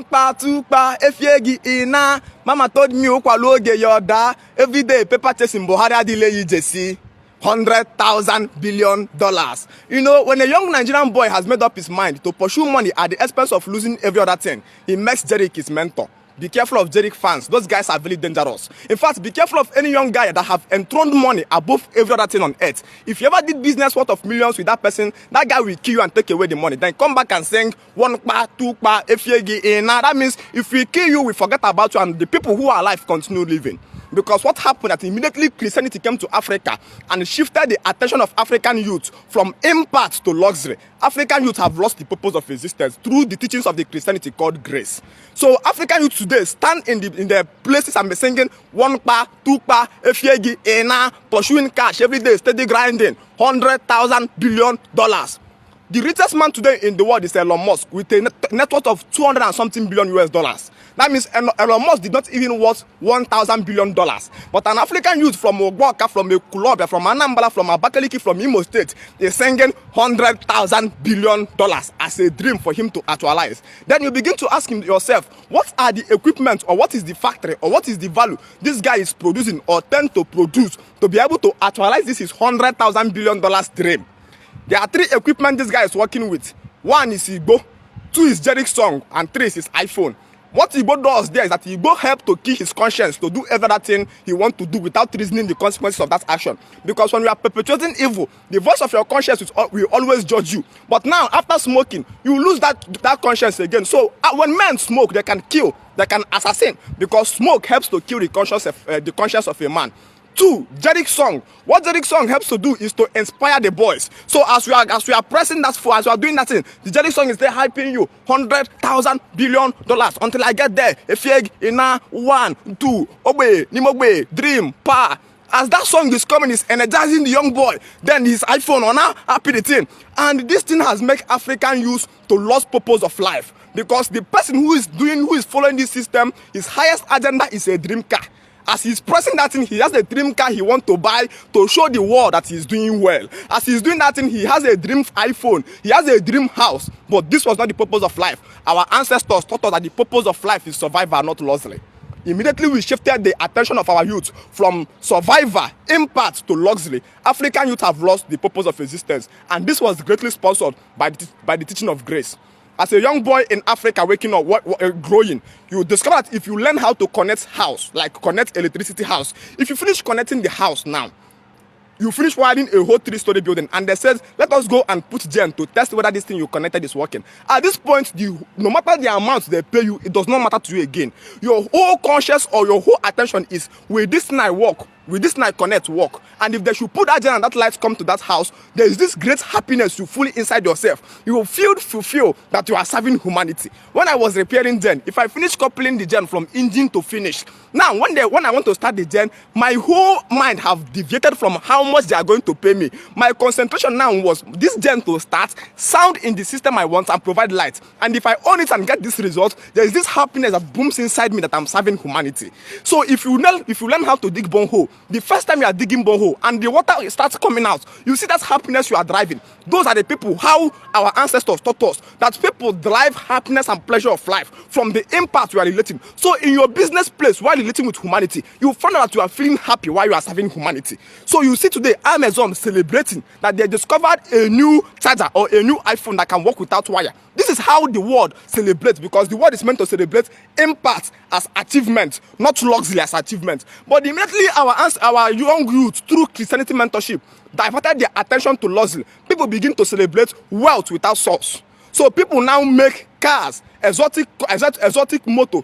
Tukpa, Efiegi ina. Mama told me Ukwaluoge yoda. Every day paper chasing Buhari adile JC. $100,000 billion. You know, when a young Nigerian boy has made up his mind to pursue money at the expense of losing every other thing, he makes Jerick his mentor. Be careful of Jerick fans. Those guys are very dangerous. In fact, be careful of any young guy that have enthroned money above every other thing on earth. If you ever did business worth of millions with that person, that guy will kill you and take away the money. Then come back and sing one pa, two pa, efiegi ina. That means if we kill you, we forget about you and the people who are alive continue living. Because what happened that immediately Christianity came to Africa and shifted the attention of African youth from impact to luxury. African youth have lost the purpose of existence through the teachings of the Christianity called grace. So African youth today stand in the places and be singing one pa, two pa, efiegi, ena, pursuing cash every day, steady grinding, $100,000 billion. The richest man today in the world is Elon Musk with a net worth of 200 and something billion US dollars. That means Elon Musk did not even worth $1,000 billion. But an African youth from Ogwaka, from Ekulobia, from Anambra, from Abakaliki, from Imo State is singing $100,000 billion as a dream for him to actualize. Then you begin to ask yourself, what are the equipment or what is the factory or what is the value this guy is producing or tend to produce to be able to actualize this his $100,000 billion dream? There are three equipment this guy is working with. One is Igbo, two is Jerick song, and three is his iPhone. What Igbo does there is that Igbo help to kill his conscience to do everything he wants to do without reasoning the consequences of that action. Because when you are perpetrating evil, the voice of your conscience will always judge you. But now, after smoking, you lose that conscience again. So when men smoke, they can kill, they can assassin, because smoke helps to kill the conscience of a man. Two, Jerick song. What Jerick song helps to do is to inspire the boys. So as we are pressing that for, as we are doing that thing, the Jerick song is there hyping you $100,000 billion until I get there. Efieg, ina, one, two, obe, nimogbe, dream, pa. As that song is coming, is energizing the young boy. Then his iPhone on now happy the thing. And this thing has made African youth to lose purpose of life. Because the person who is following this system, his highest agenda is a dream car. As he's pressing that thing, he has a dream car he wants to buy to show the world that he's doing well. As he's doing that thing, he has a dream iPhone, he has a dream house. But this was not the purpose of life. Our ancestors taught us that the purpose of life is survival, not luxury. Immediately we shifted the attention of our youth from survivor, impact to luxury. African youth have lost the purpose of existence. And this was greatly sponsored by the teaching of grace. As a young boy in Africa waking up, growing, you discover that if you learn how to connect house, like connect electricity house, if you finish connecting the house now, you finish wiring a whole 3-story building, and they says, let us go and put gen to test whether this thing you connected is working. At this point, no matter the amount they pay you, it does not matter to you again. Your whole conscience or your whole attention is, will this night work? Will this night connect work? And if they should put that gen and that light come to that house, there is this great happiness you feel inside yourself. You will fulfill that you are serving humanity. When I was repairing gen, if I finish coupling the gen from engine to finish, now when I want to start the gen, my whole mind have deviated from how much they are going to pay me. My concentration now was this gen to start, sound in the system I want, and provide light. And if I own it and get this result, there is this happiness that booms inside me that I'm serving humanity. So if you learn how to dig borehole, the first time you are digging borehole and the water starts coming out, you see that happiness you are driving. Those are the people, how our ancestors taught us that people drive happiness and pleasure of life from the impact you are relating. So in your business place, while relating with humanity, you find out that you are feeling happy while you are serving humanity. So you see today Amazon celebrating that they discovered a new charger or a new iPhone that can work without wire. This is how the world celebrates, because the world is meant to celebrate impact as achievement, not luxury as achievement. But immediately our young youth, through Christianity mentorship, diverted their attention to luxury. People begin to celebrate wealth without source. So people now make cars, exotic motor,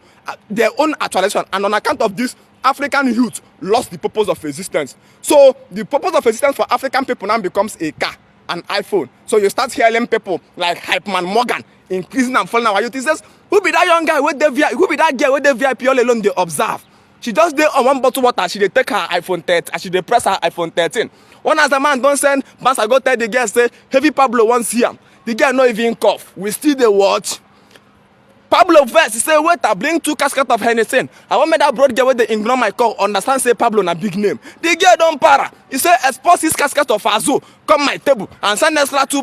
their own actualization. And on account of this, African youth lost the purpose of existence. So the purpose of existence for African people now becomes a car, an iPhone. So you start hearing people like Hype Man Morgan increasing and falling our youth. He says, who be that young guy with the VIP? Who be that girl with the VIP all alone? They observe. She just did on one bottle water. She dey take her iPhone 13. And she dey press her iPhone 13. One as the man don't send, once I go tell the girl say, Heavy Pablo wants here. The girl not even cough. We still dey watch. Pablo verse say wait I bring 2 caskets of Hennessy. I want me that broad girl where they ignore my call understand say Pablo na big name. The girl don't para. He say expose 6 caskets of Azo come my table and send extra 2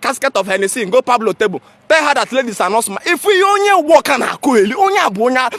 caskets of Hennessy go Pablo table. Tell her that ladies are not smart. If we only work on our coeli, only abonya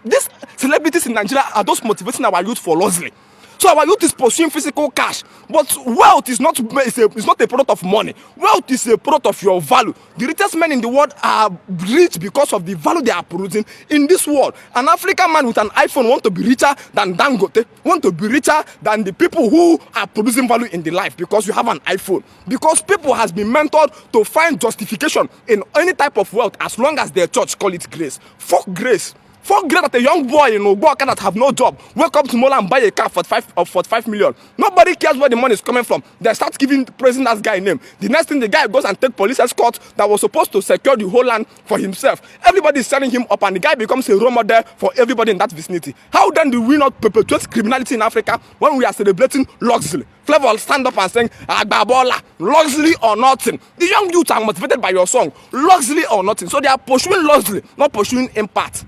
this celebrities in Nigeria are those motivating our youth for loosely. So our youth is pursuing physical cash, but wealth is not a product of money. Wealth is a product of your value. The richest men in the world are rich because of the value they are producing in this world. An African man with an iPhone want to be richer than Dangote, want to be richer than the people who are producing value in the life because you have an iPhone. Because people has been mentored to find justification in any type of wealth as long as their church call it grace. Fuck grace. Fuck great that a young boy in Ogboaka that have no job wake up tomorrow and buy a car for 45 million. Nobody cares where the money is coming from. They start praising that guy name. The next thing the guy goes and take police escort that was supposed to secure the whole land for himself. Everybody is selling him up and the guy becomes a role model for everybody in that vicinity. How then do we not perpetuate criminality in Africa when we are celebrating luxury? Flavor will stand up and saying, Agbabola, luxury or nothing. The young youth are motivated by your song, luxury or nothing. So they are pursuing luxury, not pursuing impact.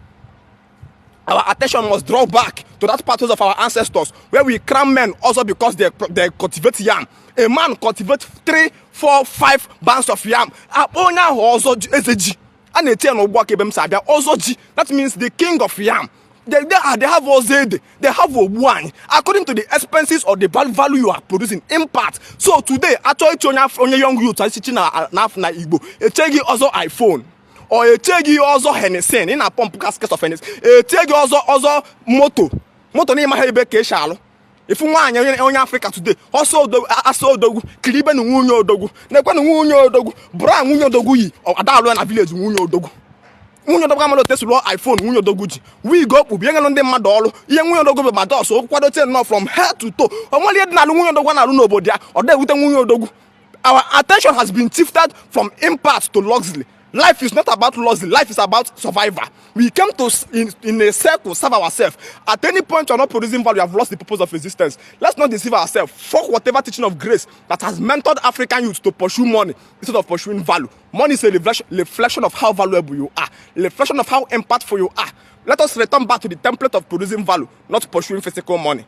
Our attention must draw back to that part of our ancestors where we crown men also because they cultivate yam. A man cultivates 3, 4, 5 bands of yam. Also that means the king of yam. They have Ozede, they have Obuani. According to the expenses or the value you are producing, impact. So today, actually, young youth are sitting na Igbo. A also iPhone. Or a chegi also Hennessy in a pump casket of Hennessy. A chegi also moto name hebe keshalo. If you want in Africa today, also dogu, Kiliben Unyo dogu, Nekwan Unyo dogu, Bra Unyo dogu, or Adalo and a village Unyo dogu. Unyo dogamalo Tesla iPhone Unyo doguji. We go up young on the madolo, young Unyo dogu madol, so what not from head to toe. Or only at Nalunyo dogu Naluno or there with a Unyo dogu. Our attention has been shifted from impact to luxury. Life is not about luxury. Life is about survival. We came to in a circle serve ourselves. At any point, you're not producing value. You have lost the purpose of existence. Let's not deceive ourselves. Fuck whatever teaching of grace that has mentored African youth to pursue money instead of pursuing value. Money is a reflection of how valuable you are, a reflection of how impactful you are. Let us return back to the template of producing value, not pursuing physical money.